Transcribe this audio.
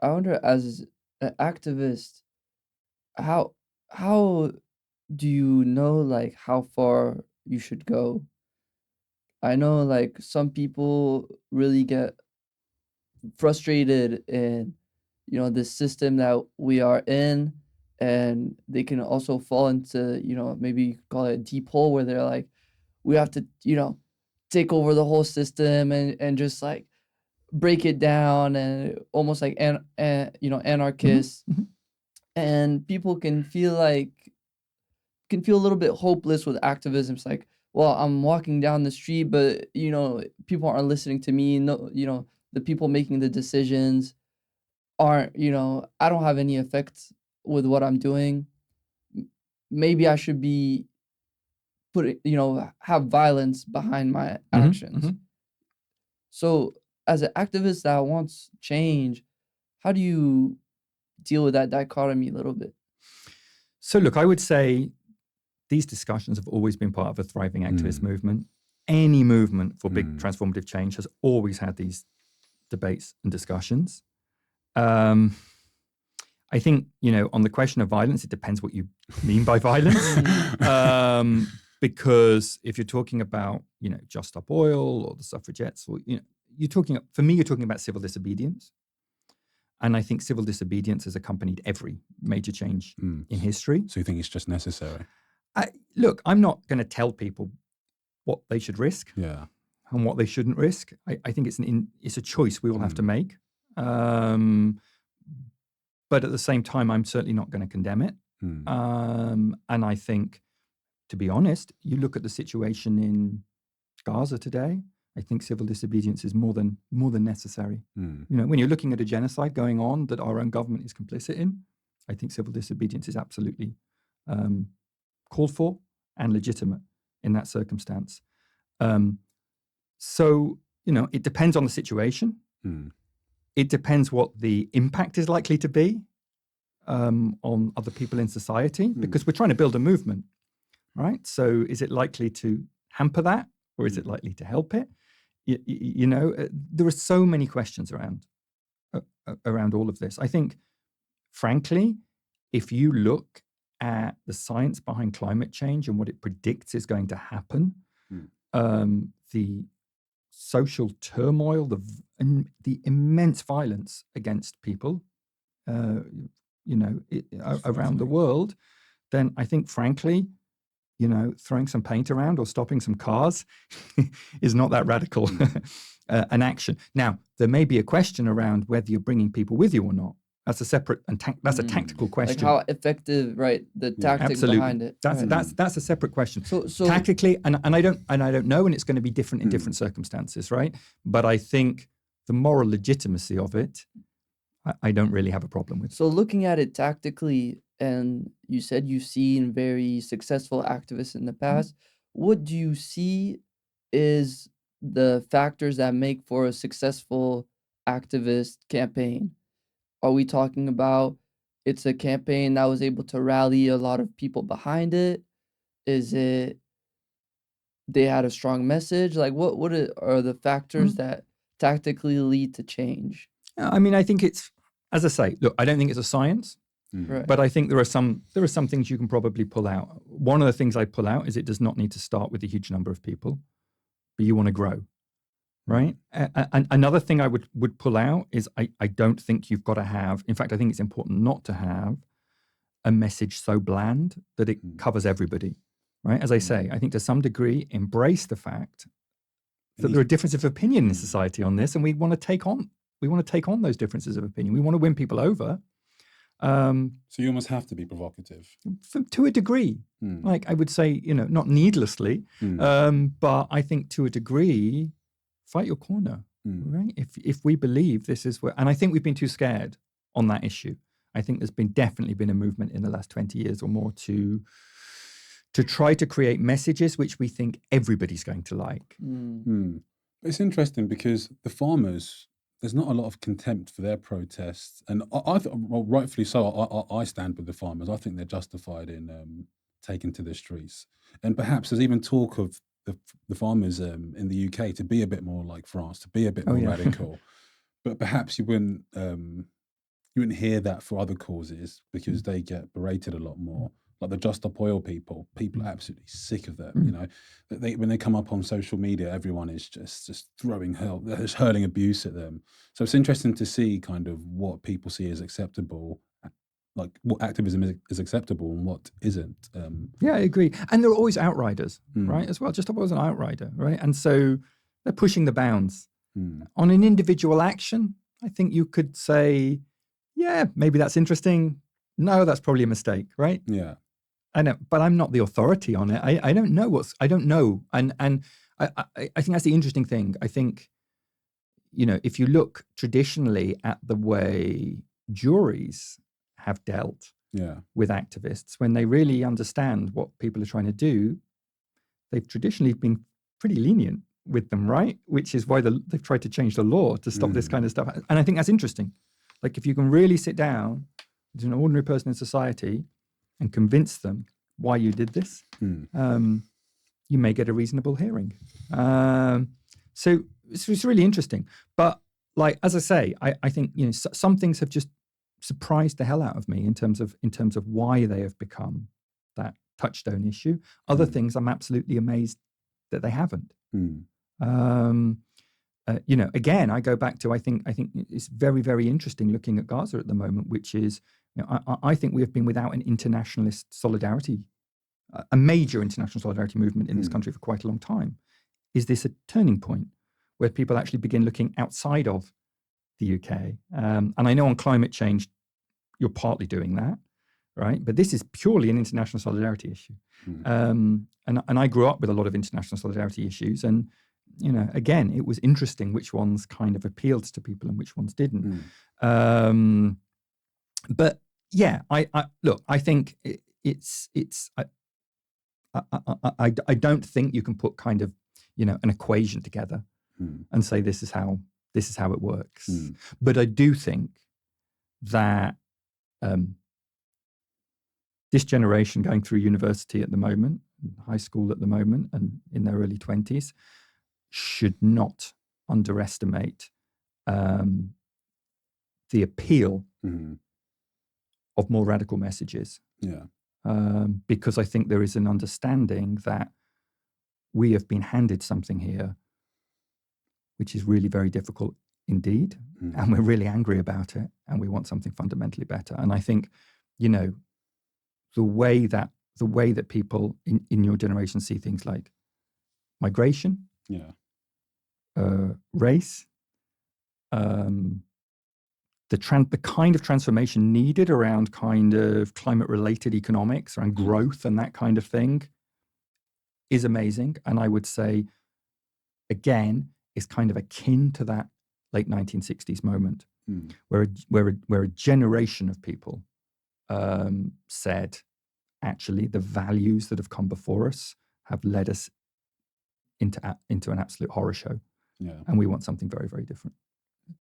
I wonder, as an activist, how how do you know like how far you should go? I know like some people really get frustrated in, this system that we are in, and they can also fall into, maybe you could call it a deep hole where they're like, we have to, take over the whole system and just like break it down, and almost like Hmm. anarchists, Hmm. and people can feel a little bit hopeless with activism. It's like, well, I'm walking down the street, but people aren't listening to me. No, the people making the decisions aren't, I don't have any effect with what I'm doing. Maybe I should be have violence behind my Hmm. actions. Hmm. So, as an activist that wants change, how do you deal with that dichotomy a little bit? So look, I would say these discussions have always been part of a thriving activist Mm. movement. Any movement for big Mm. transformative change has always had these debates and discussions. Um, I think, on the question of violence, it depends what you mean by violence. Mm. Because if you're talking about, Just Stop Oil or the suffragettes, or, for me, you're talking about civil disobedience. And I think civil disobedience has accompanied every major change Mm. in history. So you think it's just necessary? Look, I'm not going to tell people what they should risk Yeah. and what they shouldn't risk. I think it's a choice we all have to make. But at the same time, I'm certainly not going to condemn it. And I think, to be honest, you look at the situation in Gaza today, I think civil disobedience is more than necessary. When you're looking at a genocide going on that our own government is complicit in, I think civil disobedience is absolutely called for and legitimate in that circumstance. So, it depends on the situation. It depends what the impact is likely to be on other people in society, because we're trying to build a movement, right? So is it likely to hamper that, or is it likely to help it? There are so many questions around all of this. I think, frankly, if you look at the science behind climate change and what it predicts is going to happen, the social turmoil, the immense violence against people, around the world, then I think, frankly, throwing some paint around or stopping some cars is not that radical an action. Now, there may be a question around whether you're bringing people with you or not. That's a separate that's a tactical Like question. how effective, right? The tactic Absolutely. behind it. That's Right. that's a separate question. So Tactically, and I don't know, and it's going to be different in different circumstances, right? But I think the moral legitimacy of it, I don't really have a problem with. So looking at it tactically, and you said you've seen very successful activists in the past, what do you see is the factors that make for a successful activist campaign? Are we talking about it's a campaign that was able to rally a lot of people behind it? Is it they had a strong message? Like are the factors that tactically lead to change? I mean, I think it's, as I say, look, I don't think it's a science. Right. But I think there are some things you can probably pull out. One of the things I pull out is it does not need to start with a huge number of people, but you want to grow, right? Another thing I would pull out is I don't think you've got to have. In fact, I think it's important not to have a message so bland that it covers everybody, right? As I say, I think to some degree embrace the fact that there are differences of opinion in society on this, and we want to take on those differences of opinion. We want to win people over. So you almost have to be provocative. To a degree. Like I would say, not needlessly, but I think to a degree, fight your corner, right? If we believe this is where, and I think we've been too scared on that issue. I think there's definitely been a movement in the last 20 years or more to try to create messages which we think everybody's going to like. It's interesting because the farmers, there's not a lot of contempt for their protests, and well, rightfully so. I stand with the farmers. I think they're justified in taking to the streets, and perhaps there's even talk of the farmers in the UK to be a bit more like France, to be a bit more radical. But perhaps you wouldn't you wouldn't hear that for other causes because they get berated a lot more. Like the Just Stop Oil people are absolutely sick of them. You know, when they come up on social media, everyone is just throwing they're just hurling abuse at them. So it's interesting to see kind of what people see as acceptable, like what activism is acceptable and what isn't. Yeah, I agree. And there are always outriders, Mm. right? As well. Just Stop Oil is an outrider, right? And so they're pushing the bounds. Mm. On an individual action, I think you could say, yeah, maybe that's interesting. No, that's probably a mistake, right? Yeah. I know, but I'm not the authority on it. I don't know I don't know. And I think that's the interesting thing. I think, you know, if you look traditionally at the way juries have dealt Yeah. with activists, when they really understand what people are trying to do, they've traditionally been pretty lenient with them, right? Which is why they've tried to change the law to stop this kind of stuff. And I think that's interesting. Like if you can really sit down with an ordinary person in society and convince them why you did this, you may get a reasonable hearing. So it's really interesting. But like, as I say, I think, you know, some things have just surprised the hell out of me in terms of why they have become that touchstone issue. Other things I'm absolutely amazed that they haven't. You know, again, I go back to I think it's very, very interesting looking at Gaza at the moment, which is, you know, I think we have been without an internationalist solidarity, a major international solidarity movement in this country for quite a long time. Is this a turning point where people actually begin looking outside of the UK? And I know on climate change, you're partly doing that, right? But this is purely an international solidarity issue. And I grew up with a lot of international solidarity issues. And, you know, again, it was interesting which ones kind of appealed to people and which ones didn't. But yeah, I look, I think I don't think you can put kind of, you know, an equation together and say this is how it works. But I do think that this generation going through university at the moment, high school at the moment, and in their early 20s, should not underestimate the appeal of more radical messages. Yeah. Because I think there is an understanding that we have been handed something here which is really very difficult indeed, and we're really angry about it, and we want something fundamentally better. And I think, you know, the way that people in your generation see things like migration, race, the kind of transformation needed around kind of climate-related economics, around growth and that kind of thing, is amazing. And I would say, again, is kind of akin to that late 1960s moment, where a generation of people said, actually, the values that have come before us have led us into an absolute horror show, and we want something very, very different.